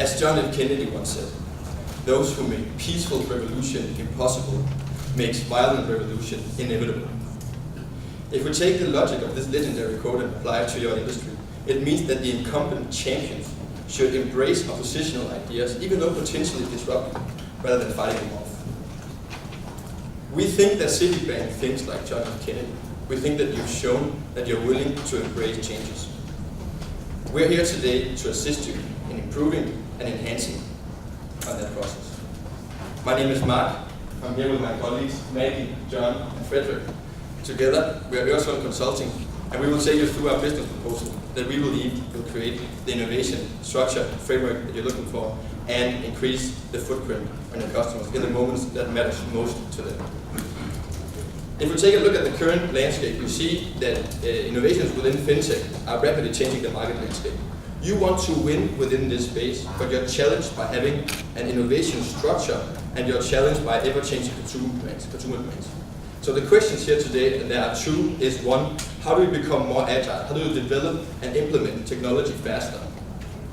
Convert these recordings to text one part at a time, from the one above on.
As John F. Kennedy once said, those who make peaceful revolution impossible makes violent revolution inevitable. If we take the logic of this legendary quote and apply it to your industry, it means that the incumbent champions should embrace oppositional ideas, even though potentially disruptive, rather than fighting them off. We think that Citibank thinks like John F. Kennedy. We think that you've shown that you're willing to embrace changes. We're here today to assist you in improving and enhancing on that process. My name is Mark. I'm here with my colleagues Maggie, John, and Frederick. Together, we are Øresund Consulting, and we will take you through our business proposal that we believe will create the innovation structure framework that you're looking for and increase the footprint on your customers in the moments that matters most to them. If we take a look at the current landscape, we see that innovations within fintech are rapidly changing the market landscape. You want to win within this space, but you're challenged by having an innovation structure and you're challenged by ever-changing consumer demands. So the questions here today, and there are two, is one, how do you become more agile? How do you develop and implement technology faster?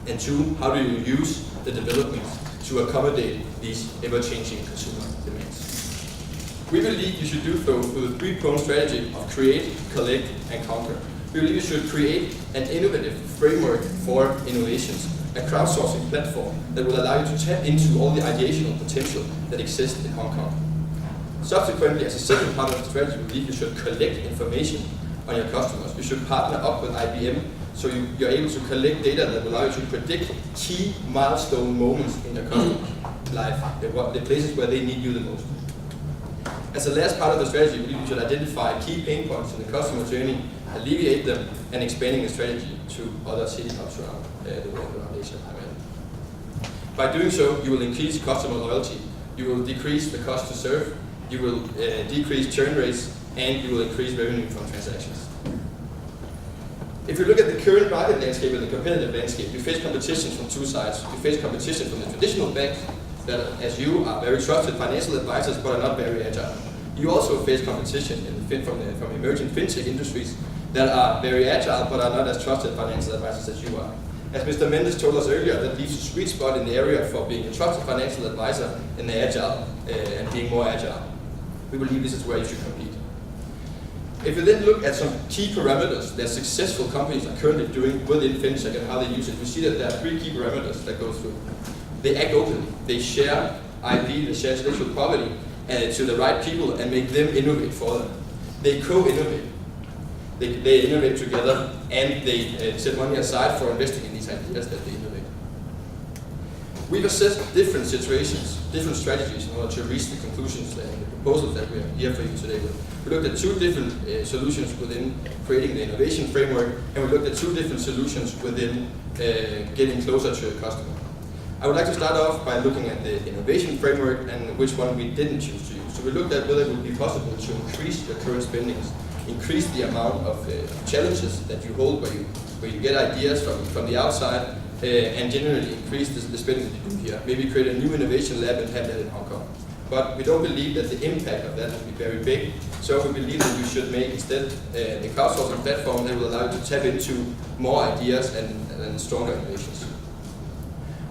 And two, how do you use the developments to accommodate these ever-changing consumer demands? We believe you should do so through the three-pronged strategy of create, collect, and conquer. We believe you should create an innovative framework for innovations, a crowdsourcing platform that will allow you to tap into all the ideational potential that exists in Hong Kong. Subsequently, as a second part of the strategy, we believe you should collect information on your customers. You should partner up with IBM so you're able to collect data that will allow you to predict key milestone moments in your customer's life, the places where they need you the most. As the last part of the strategy, we believe you should identify key pain points in the customer journey, alleviate them, and expanding the strategy to other city hubs around the world, around Asia primarily. By doing so, you will increase customer loyalty, you will decrease the cost to serve, you will decrease churn rates, and you will increase revenue from transactions. If you look at the current market landscape and the competitive landscape, you face competition from two sides. You face competition from the traditional banks that, as you, are very trusted financial advisors but are not very agile. You also face competition from emerging fintech industries that are very agile but are not as trusted financial advisors as you are. As Mr. Mendes told us earlier, that leaves a sweet spot in the area for being a trusted financial advisor in the agile and being more agile. We believe this is where you should compete. If you then look at some key parameters that successful companies are currently doing within fintech and how they use it, we see that there are three key parameters that go through. They act openly. They share IP, they share intellectual property to the right people and make them innovate for them. They co-innovate. They innovate together and they set money aside for investing in these ideas that they innovate. We've assessed different situations, different strategies in order to reach the conclusions and the proposals that we are here for you today with. We looked at two different solutions within creating the innovation framework, and we looked at two different solutions within getting closer to a customer. I would like to start off by looking at the innovation framework and which one we didn't choose to use. So we looked at whether it would be possible to increase your current spendings, increase the amount of challenges that you hold where you get ideas from the outside, and generally increase the spending that you do here. Maybe create a new innovation lab and have that in Hong Kong. But we don't believe that the impact of that will be very big, so we believe that you should make instead a crowdsourcing platform that will allow you to tap into more ideas and stronger innovations.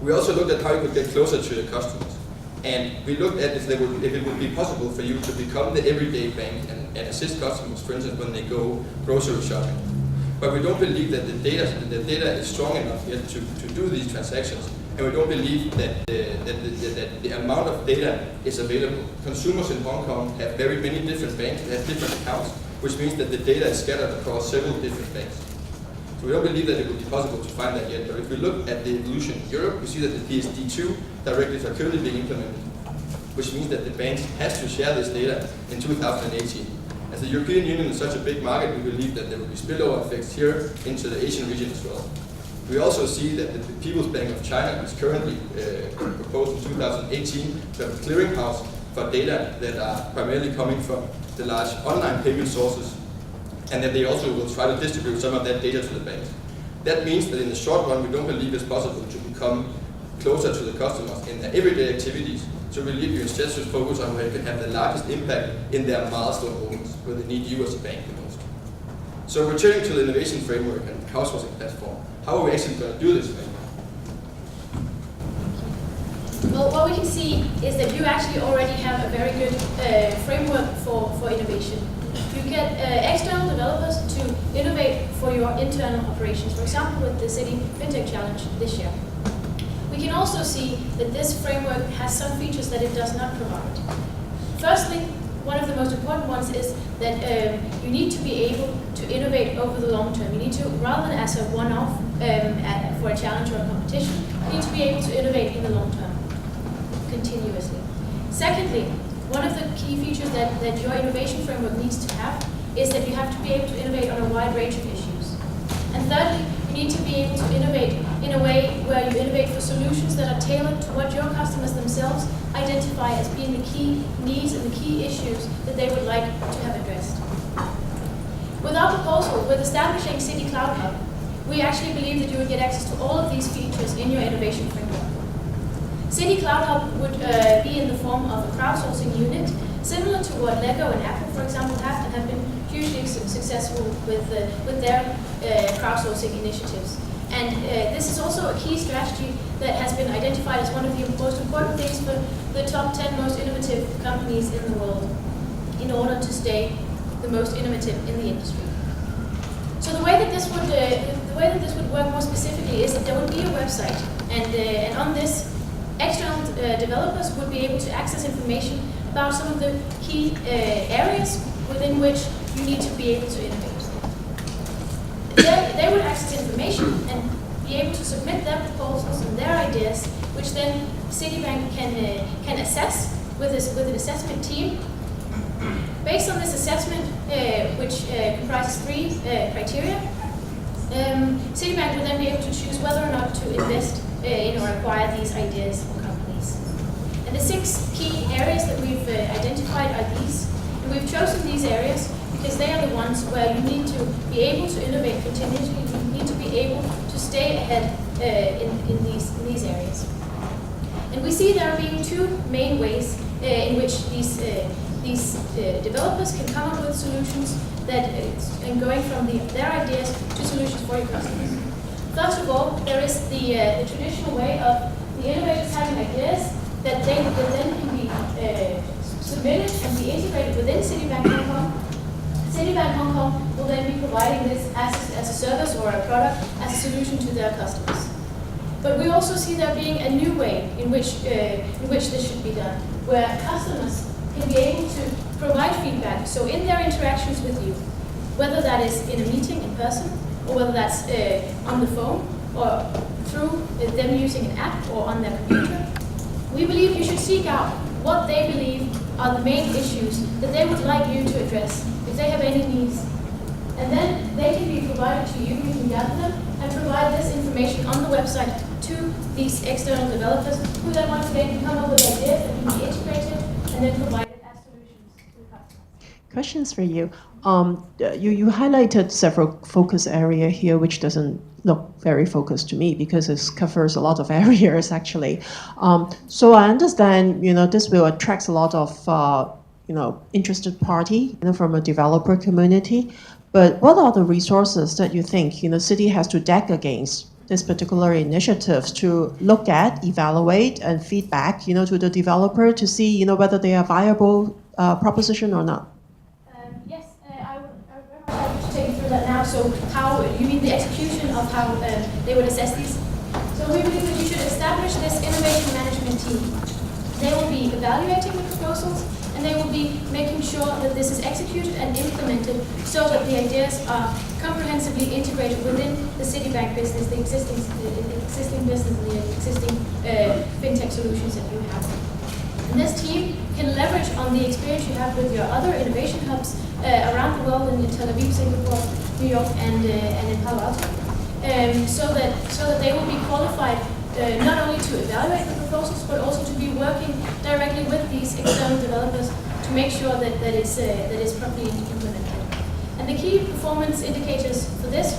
We also looked at how you could get closer to your customers. And we looked at if it would be possible for you to become the everyday bank and assist customers, for instance, when they go grocery shopping. But we don't believe that the data is strong enough yet to do these transactions, and we don't believe that the amount of data is available. Consumers in Hong Kong have very many different banks, they have different accounts, which means that the data is scattered across several different banks. So we don't believe that it would be possible to find that yet, but if we look at the evolution in Europe, we see that the PSD2 directives are currently being implemented, which means that the banks has to share this data in 2018. As the European Union is such a big market, we believe that there will be spillover effects here into the Asian region as well. We also see that the People's Bank of China is currently proposed in 2018 to have a clearinghouse for data that are primarily coming from the large online payment sources, and that they also will try to distribute some of that data to the banks. That means that in the short run, we don't believe it's possible to become closer to the customers in their everyday activities. So we believe you instead should focus on where you can have the largest impact in their milestone moments, where they need you as a bank the most. So returning to the innovation framework and crowdsourcing platform, how are we actually going to do this thing? Well, what we can see is that you actually already have a very good framework for innovation. You get external developers to innovate for your internal operations, for example, with the City FinTech Challenge this year. We can also see that this framework has some features that it does not provide. Firstly, one of the most important ones is that you need to be able to innovate over the long term. You need to, rather than as a one-off for a challenge or a competition, you need to be able to innovate in the long term, continuously. Secondly, one of the key features that your innovation framework needs to have is that you have to be able to innovate on a wide range of issues. And thirdly, you need to be able to innovate in a way where you innovate for solutions that are tailored to what your customers themselves identify as being the key needs and the key issues that they would like to have addressed. With our proposal, with establishing City Cloud Hub, we actually believe that you would get access to all of these features in your innovation framework. City Cloud Hub would be in the form of a crowdsourcing unit, similar to what Lego and Apple, for example, have, and have been hugely successful with their crowdsourcing initiatives. And this is also a key strategy that has been identified as one of the most important things for the top 10 most innovative companies in the world, in order to stay the most innovative in the industry. So the way that this would work more specifically is that there would be a website, and on this, external developers would be able to access information about some of the key areas within which you need to be able to innovate. They would access information and be able to submit their proposals and their ideas, which then Citibank can assess with an assessment team. Based on this assessment, which comprises 3 criteria, Citibank will then be able to choose whether or not to invest in or acquire these ideas or companies. And the 6 key areas that we've identified are these. And we've chosen these areas because they are the ones where you need to be able to innovate continuously. You need to be able to stay ahead in these areas. And we see there being 2 main ways in which these developers can come up with solutions and going from their ideas to solutions for your customers. First of all, there is the traditional way of the innovators having ideas that then can be submitted and be integrated within Citibank Hong Kong. Citibank Hong Kong will then be providing this as a service or a product as a solution to their customers. But we also see there being a new way in which this should be done, where customers can be able to provide feedback. So in their interactions with you, whether that is in a meeting in person, or whether that's on the phone, or through them using an app or on their computer, we believe you should seek out what they believe are the main issues that they would like you to address, if they have any needs. And then they can be provided to you, you can gather them, and provide this information on the website to these external developers, who then once again can come up with ideas that can be integrated and then provided as solutions to the customers. Questions for you. You highlighted several focus areas here, which doesn't look very focused to me because it covers a lot of areas actually. So I understand, this will attract a lot of, interested party, from a developer community. But what are the resources that you think, City has to deck against this particular initiatives to look at, evaluate, and feedback, to the developer to see, whether they are viable proposition or not? Yes, I would very much like to take you through that now. So how, you mean the execution of how they would assess these? So we believe that you should establish this innovation management team. They will be evaluating the proposals, and they will be making sure that this is executed and implemented so that the ideas are comprehensively integrated within the Citibank business, the existing business, and the existing fintech solutions that you have. And this team can leverage on the experience you have with your other innovation hubs around the world in Tel Aviv, Singapore, New York, and in Palo Alto, so that they will be qualified not only to evaluate the proposals, but also to be working directly with these external developers to make sure that it's properly implemented. And the key performance indicators for this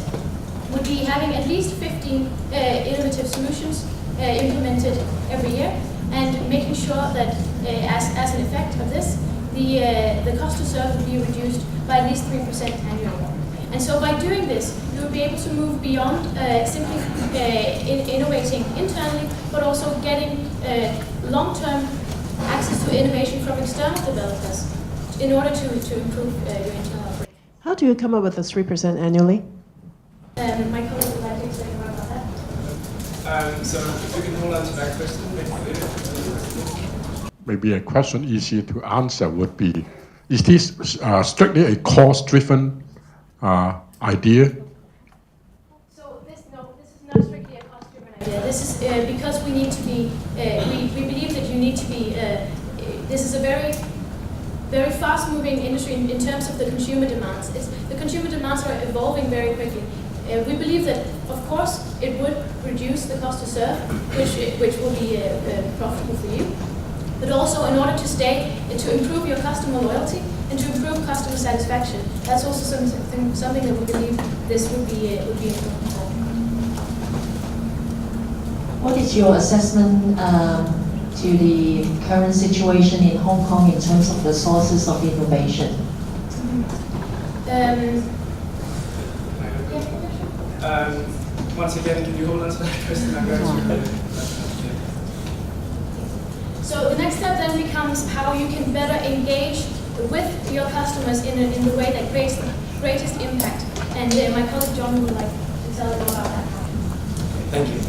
would be having at least 15 innovative solutions implemented every year, and making sure that as an effect of this, the cost to serve would be reduced by at least 3% annually. And so by doing this, you will be able to move beyond simply innovating internally, but also getting long-term access to innovation from external developers in order to improve your internal operation. How do you come up with the 3% annually? My colleague would like to explain more about that. So if you can hold on to that question. Maybe a question easier to answer would be, is this strictly a cost-driven idea? So this is not strictly a cost-driven idea. This is because we need to be, we believe that you need to be, this is a very fast-moving industry in terms of the consumer demands. The consumer demands are evolving very quickly. We believe that, of course, it would reduce the cost to serve, which will be profitable for you. But also, in order to improve your customer loyalty and to improve customer satisfaction, that's also something that we believe this would be important for. What is your assessment to the current situation in Hong Kong in terms of the sources of innovation? Once again, can you hold on to that question? I'm going to So the next step then becomes how you can better engage with your customers in the way that creates the greatest impact. And my colleague John would like to tell you more about that. Thank you.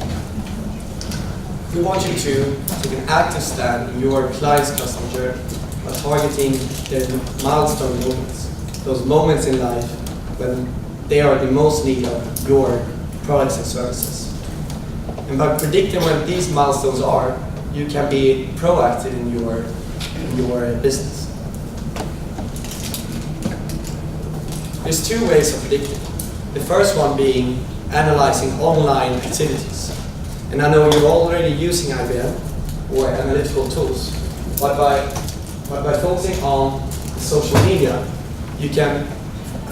We want you to take an active stand in your client's customer journey by targeting their milestone moments, those moments in life when they are the most need of your products and services. And by predicting when these milestones are, you can be proactive in your business. There's two ways of predicting. The first one being analyzing online activities. And I know you're already using IBM or analytical tools, but by focusing on social media, you can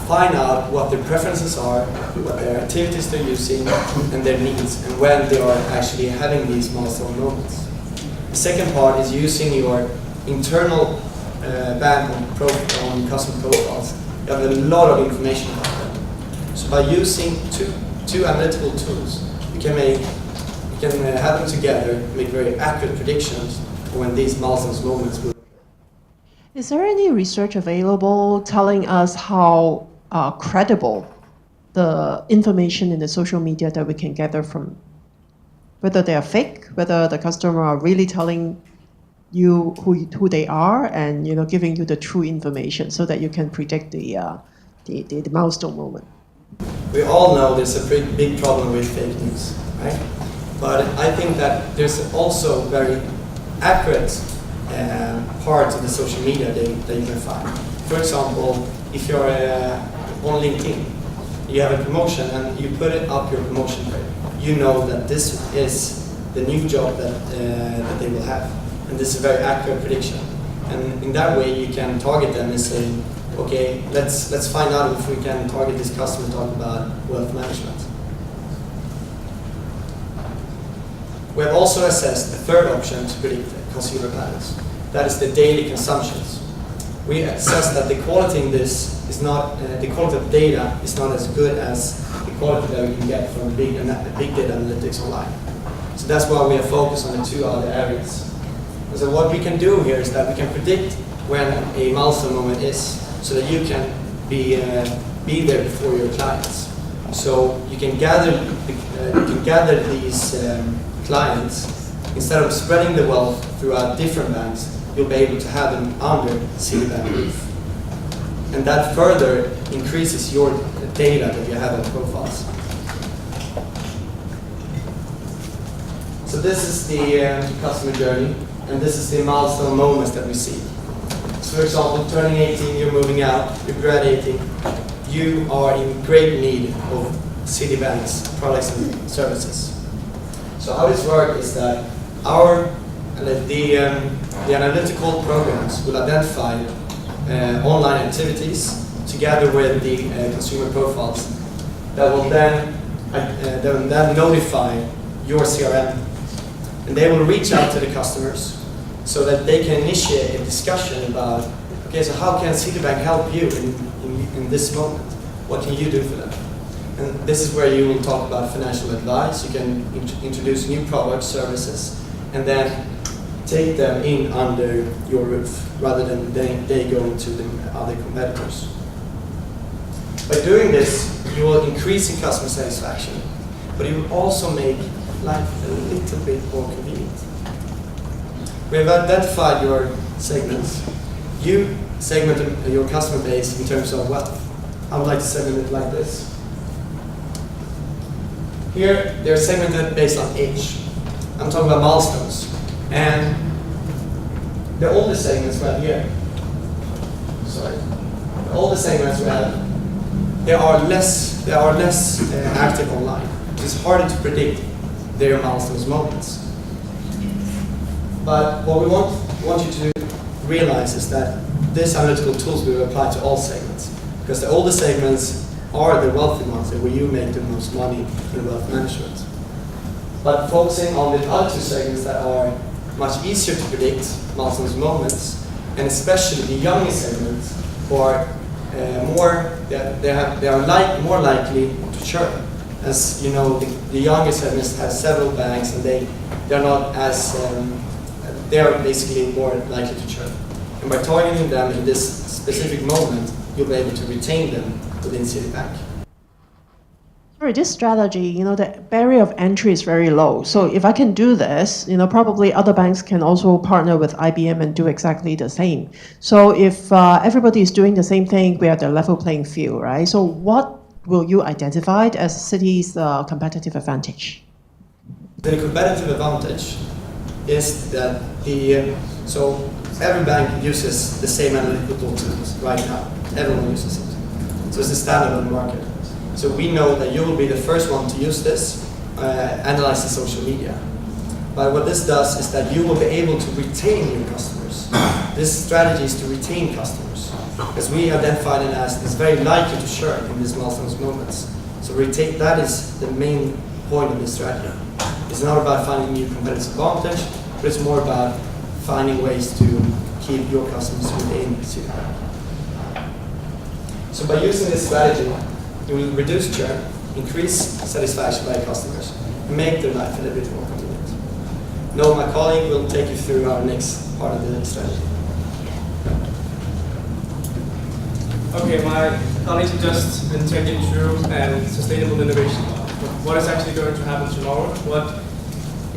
find out what their preferences are, what their activities they're using, and their needs, and when they are actually having these milestone moments. The second part is using your internal bank on customer profiles. You have a lot of information about them. So by using two analytical tools, you can have them together, make very accurate predictions for when these milestone moments will. Is there any research available telling us how credible the information in the social media that we can gather from, whether they are fake, whether the customer are really telling you who they are, and giving you the true information so that you can predict the milestone moment? We all know there's a big problem with fake news, right? But I think that there's also very accurate parts of the social media that you can find. For example, if you're on LinkedIn, you have a promotion and you put it up your promotion page, you know that this is the new job that they will have. And this is a very accurate prediction. And in that way you can target them and say, okay, let's find out if we can target this customer talking about wealth management. We have also assessed a third option to predict consumer patterns. That is the daily consumptions. We assess that the quality in this is not, the quality of data is not as good as the quality that we can get from big data analytics online. So that's why we are focused on the two other areas. And so what we can do here is that we can predict when a milestone moment is, so that you can be there before your clients. So you can gather these clients. Instead of spreading the wealth throughout different banks, you'll be able to have them under Citibank roof. And that further increases your data that you have on profiles. So this is the customer journey, and this is the milestone moments that we see. So for example, turning 18, you're moving out, you're graduating, you are in great need of Citibank's products and services. So how this works is that the analytical programs will identify online activities together with the consumer profiles that will then notify your CRM, and they will reach out to the customers so that they can initiate a discussion about, okay, so how can Citibank help you in this moment? What can you do for them? And this is where you will talk about financial advice. You can introduce new products, services, and then take them in under your roof rather than they going to the other competitors. By doing this, you will increase in customer satisfaction, but you will also make life a little bit more convenient. We have identified your segments. You segment your customer base in terms of wealth. I would like to segment it like this. Here, they're segmented based on age. I'm talking about milestones. And the older segments right here, the older segments we have, they are less active online. It's harder to predict their milestones moments. But what we want you to realize is that these analytical tools will apply to all segments, because the older segments are the wealthy ones and where you make the most money in wealth management. But focusing on the other two segments that are much easier to predict milestones moments, and especially the younger segments who are more likely to churn. As you know, the younger segments have several banks, and they're not as they are basically more likely to churn. And by targeting them in this specific moment, you'll be able to retain them within Citibank. Sorry, this strategy, the barrier of entry is very low. So if I can do this, probably other banks can also partner with IBM and do exactly the same. So if everybody is doing the same thing, we have the level playing field, right? So what will you identify as Citi's competitive advantage? The competitive advantage is that so every bank uses the same analytical tools right now. Everyone uses it. So it's the standard on the market. So we know that you will be the first one to use this, analyze the social media. But what this does is that you will be able to retain your customers. This strategy is to retain customers, because we identified it as it's very likely to churn in these milestones moments. So that is the main point of this strategy. It's not about finding new competitive advantage, but it's more about finding ways to keep your customers within Citibank. So by using this strategy, you will reduce churn, increase satisfaction by customers, and make their life a little bit more convenient. Now my colleague will take you through our next part of the strategy. Okay, my colleagues have just been taking you through sustainable innovation. What is actually going to happen tomorrow? What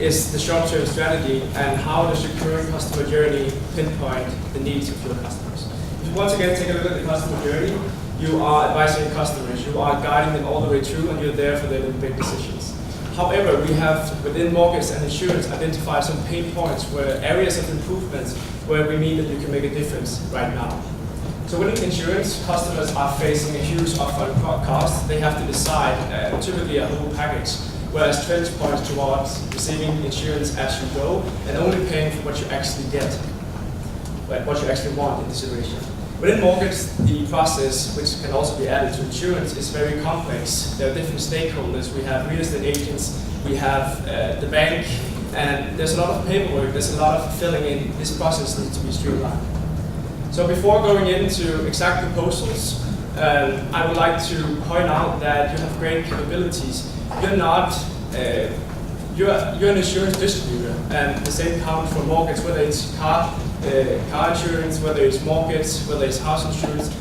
is the short-term strategy, and how does your current customer journey pinpoint the needs of your customers? If you once again take a look at the customer journey, you are advising your customers, you are guiding them all the way through, and you're there for their big decisions. However, we have, within mortgage and insurance, identified some pain points, where areas of improvements where we mean that you can make a difference right now. So within insurance, customers are facing a huge upfront cost. They have to decide typically a whole package, whereas trends point towards receiving insurance as you go and only paying for what you actually get, what you actually want in the situation. Within mortgage, the process, which can also be added to insurance, is very complex. There are different stakeholders. We have real estate agents, we have the bank, and there's a lot of paperwork, there's a lot of filling in. This process needs to be streamlined. So before going into exact proposals, I would like to point out that you have great capabilities. You're not, you're an insurance distributor, and the same counts for mortgage, whether it's car insurance, whether it's mortgage, whether it's house insurance.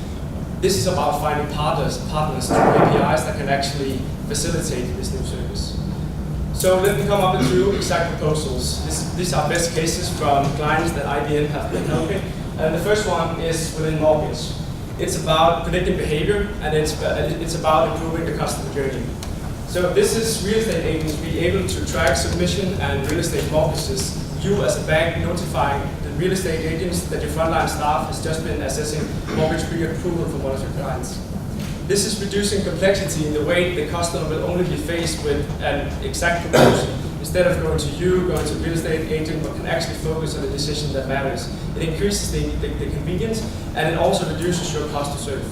This is about finding partners through APIs that can actually facilitate this new service. So let me come up with 2 exact proposals. These are best cases from clients that IBM have been helping. And the first one is within mortgage. It's about predicting behavior, and it's about improving the customer journey. So this is real estate agents being able to track submission and real estate mortgages. You as a bank notifying the real estate agents that your frontline staff has just been assessing mortgage pre-approval for one of your clients. This is reducing complexity in the way the customer will only be faced with an exact proposal. Instead of going to you, going to real estate agent, but can actually focus on the decision that matters. It increases the convenience, and it also reduces your cost to serve.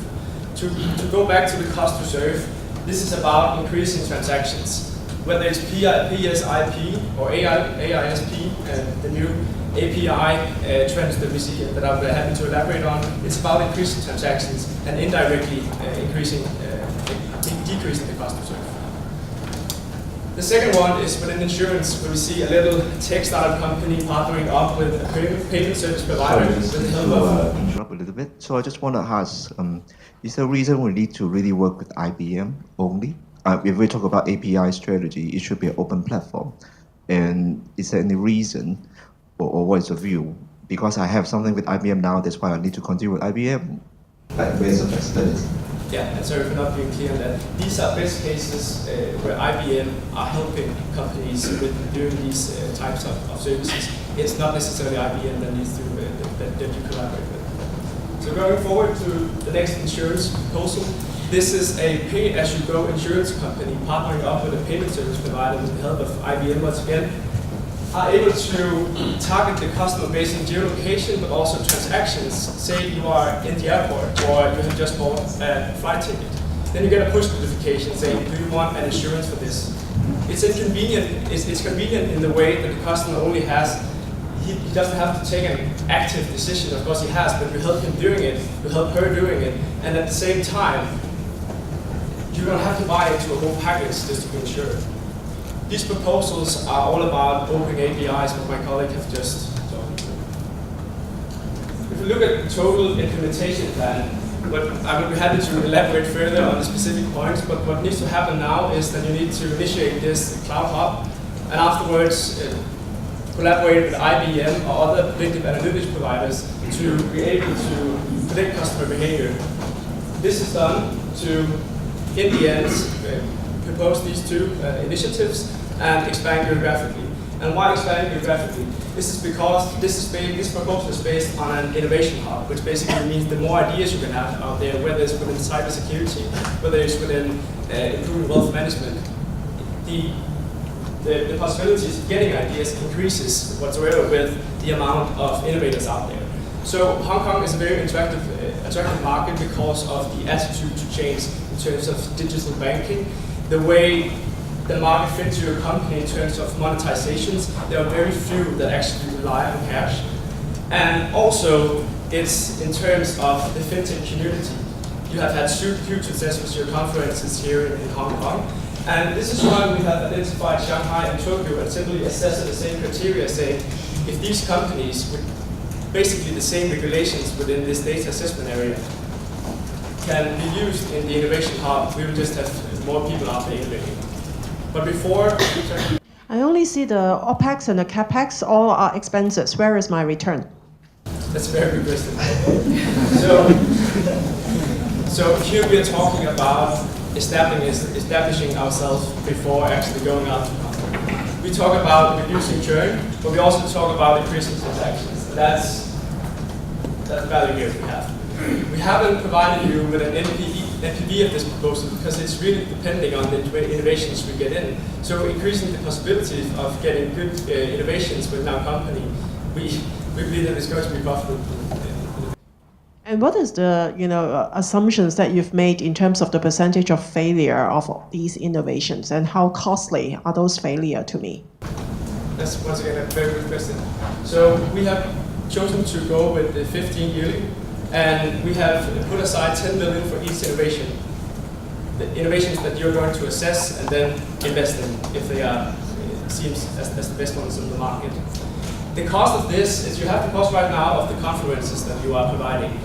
To go back to the cost to serve, this is about increasing transactions. Whether it's PSIP or AISP, the new API trends that we see that I'm very happy to elaborate on, it's about increasing transactions and indirectly decreasing the cost to serve. The second one is within insurance, where we see a little tech startup company partnering up with a payment service provider with the help of... interrupt a little bit. So I just want to ask, is there a reason we need to really work with IBM only? If we talk about API strategy, it should be an open platform. And is there any reason, or what is the view? Because I have something with IBM now, that's why I need to continue with IBM. Like ways of flexibility. Yeah, and sorry for not being clear on that. These are best cases where IBM are helping companies with doing these types of services. It's not necessarily IBM that needs to that you collaborate with. So going forward to the next insurance proposal, this is a pay-as-you-go insurance company partnering up with a payment service provider with the help of IBM once again, are able to target the customer based on geolocation, but also transactions. Say you are in the airport or you have just bought a flight ticket. Then you get a push notification saying, do you want an insurance for this? It's inconvenient. It's convenient in the way that the customer only has, he doesn't have to take an active decision. Of course he has, but you help him doing it, you help her doing it, and at the same time, you don't have to buy into a whole package just to be insured. These proposals are all about open APIs, what my colleague has just talked about. If we look at the total implementation plan, but I would be happy to elaborate further on the specific points, but what needs to happen now is that you need to initiate this cloud hub, and afterwards collaborate with IBM or other predictive analytics providers to be able to predict customer behavior. This is done to, in the end, propose these two initiatives and expand geographically. And why expand geographically? This is because this proposal is based on an innovation hub, which basically means the more ideas you can have out there, whether it's within cybersecurity, whether it's within improving wealth management, the possibilities of getting ideas increases whatsoever with the amount of innovators out there. So Hong Kong is a very attractive market because of the attitude to change in terms of digital banking. The way the market fits your company in terms of monetizations, there are very few that actually rely on cash. And also, it's in terms of the fintech community. You have had huge success with your conferences here in Hong Kong. And this is why we have identified Shanghai and Tokyo and simply assessed the same criteria, saying if these companies with basically the same regulations within this data assessment area can be used in the innovation hub, we will just have more people out there innovating. But before, I only see the OPEX and the CAPEX, all are expenses. Where is my return? That's a very good question. So here we are talking about establishing ourselves before actually going out to market. We talk about reducing churn, but we also talk about increasing transactions. That's the value here we have. We haven't provided you with an NPV of this proposal because it's really depending on the innovations we get in. So increasing the possibility of getting good innovations within our company, we believe that it's going to be profitable. And what is the assumptions that you've made in terms of the percentage of failure of these innovations, and how costly are those failures to me? That's once again a very good question. So we have chosen to go with the 15 yearly, and we have put aside 10 million for each innovation. The innovations that you're going to assess and then invest in if they are seems as the best ones in the market. The cost of this is you have the cost right now of the conferences that you are providing.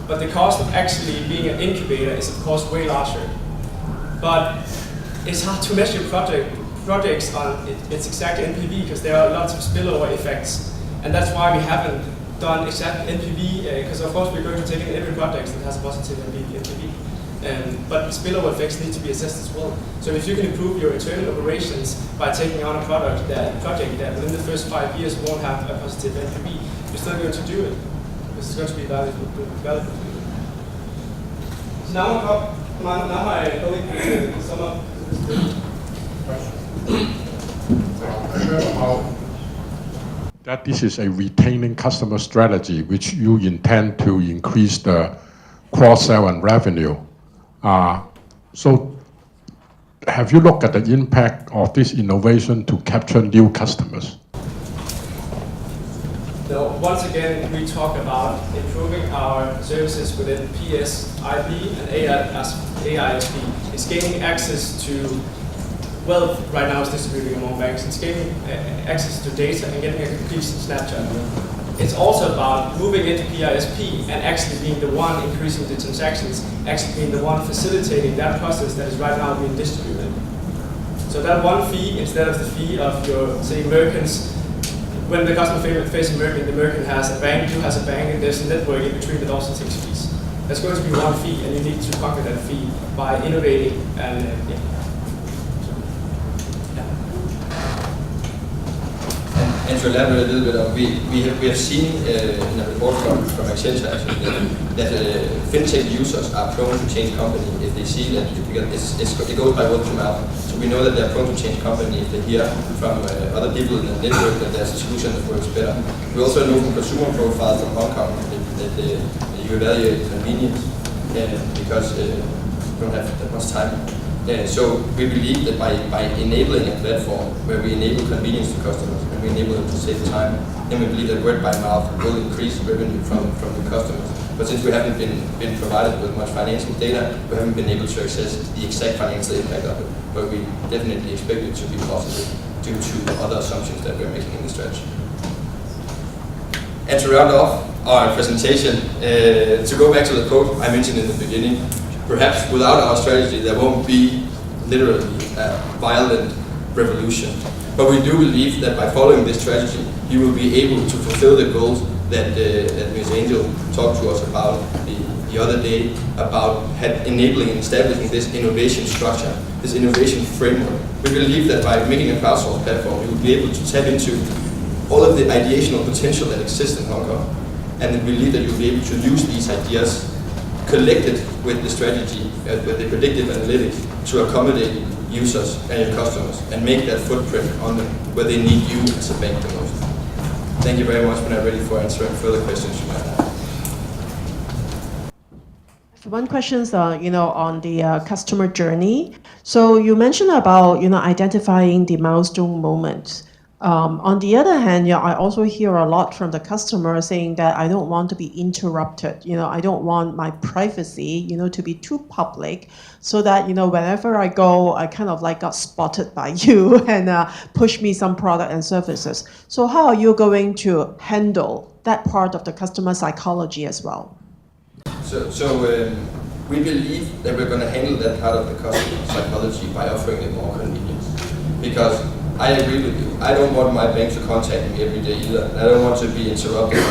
But the cost of actually being an incubator is of course way larger. But it's hard to measure projects on its exact NPV because there are lots of spillover effects. And that's why we haven't done exact NPV, because of course we're going to take in every project that has a positive NPV. But spillover effects need to be assessed as well. So if you can improve your internal operations by taking on a project that within the first 5 years won't have a positive NPV, you're still going to do it. This is going to be valuable to you. So now my colleague will sum up this. That this is a retaining customer strategy, which you intend to increase the cross-sell and revenue. So have you looked at the impact of this innovation to capture new customers? So once again, we talk about improving our services within PS, IB, and AISP. It's gaining access to wealth right now is distributing among banks. It's giving access to data and getting a complete snapshot. It's also about moving into PISP and actually being the one increasing the transactions, actually being the one facilitating that process that is right now being distributed. So that one fee, instead of the fee of your, say, merchants, when the customer faces merchant, the merchant has a bank, you has a bank, and there's a network in between that also takes fees. There's going to be one fee, and you need to conquer that fee by innovating and And to elaborate a little bit on, we have seen in a report from Accenture actually that fintech users are prone to change company if they see that it goes by word of mouth. So we know that they're prone to change company if they hear from other people in the network that there's a solution that works better. We also know from consumer profiles from Hong Kong that you evaluate convenience because you don't have that much time. So we believe that by enabling a platform where we enable convenience to customers and we enable them to save time, then we believe that word by mouth will increase revenue from the customers. But since we haven't been provided with much financial data, we haven't been able to access the exact financial impact of it. But we definitely expect it to be positive due to other assumptions that we're making in the strategy. And to round off our presentation, to go back to the quote I mentioned in the beginning, perhaps without our strategy, there won't be literally a violent revolution. But we do believe that by following this strategy, you will be able to fulfill the goals that Ms. Angel talked to us about the other day, about enabling and establishing this innovation structure, this innovation framework. We believe that by making a crowdsourced platform, you will be able to tap into all of the ideational potential that exists in Hong Kong. And we believe that you'll be able to use these ideas collected with the strategy, with the predictive analytics, to accommodate users and your customers and make that footprint on them where they need you as a bank the most. Thank you very much. When I'm ready for answering further questions you might have. One question is, on the customer journey. So you mentioned about, identifying the milestone moments. On the other hand, I also hear a lot from the customer saying that I don't want to be interrupted. I don't want my privacy, to be too public, so that whenever I go, I kind of like got spotted by you and push me some product and services. So how are you going to handle that part of the customer psychology as well? So we believe that we're going to handle that part of the customer psychology by offering them more convenience, because I agree with you. I don't want my bank to contact me every day either. I don't want to be interrupted.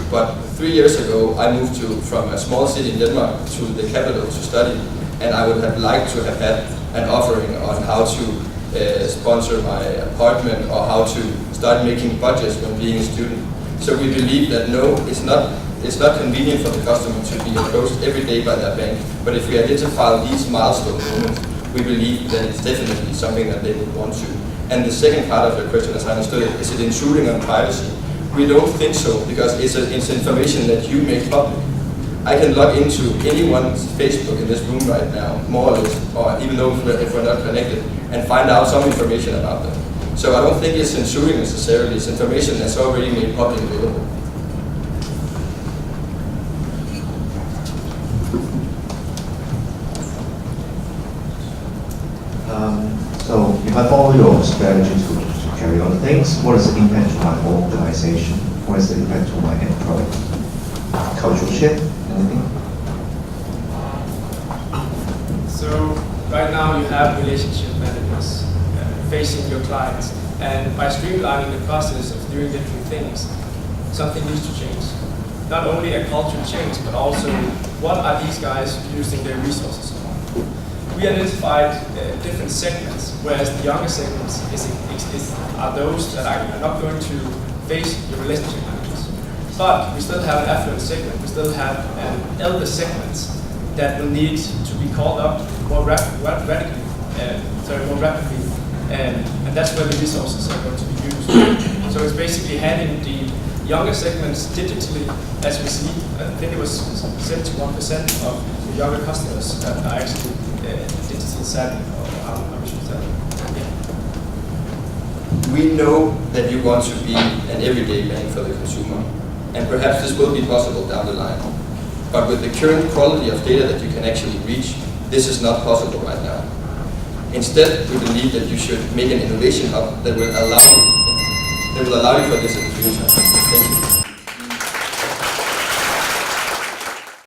But 3 years ago, I moved from a small city in Denmark to the capital to study, and I would have liked to have had an offering on how to sponsor my apartment or how to start making budgets when being a student. So we believe that no, it's not convenient for the customer to be approached every day by their bank. But if we identify these milestone moments, we believe that it's definitely something that they would want to. And the second part of your question, as I understood it, is it intruding on privacy? We don't think so, because it's information that you make public. I can log into anyone's Facebook in this room right now, more or less, or even though if we're not connected, and find out some information about them. So I don't think it's intruding necessarily, it's information that's already made public available. So if I follow your strategy to carry on things, what is the impact to my organization? What is the impact to my end product? Cultural shift? Anything? So right now you have relationship managers facing your clients, and by streamlining the process of doing different things, something needs to change. Not only a culture change, but also what are these guys using their resources on? We identified different segments, whereas the younger segments are those that are not going to face the relationship managers. But we still have an affluent segment, we still have an elder segment that will need to be called up more rapidly, and that's where the resources are going to be used. So it's basically handling the younger segments digitally, as we see. I think it was 71% of the younger customers that are actually digital savvy, or how we should say. We know that you want to be an everyday bank for the consumer, and perhaps this will be possible down the line. But with the current quality of data that you can actually reach, this is not possible right now. Instead, we believe that you should make an innovation hub that will allow you for this in the future. Thank you.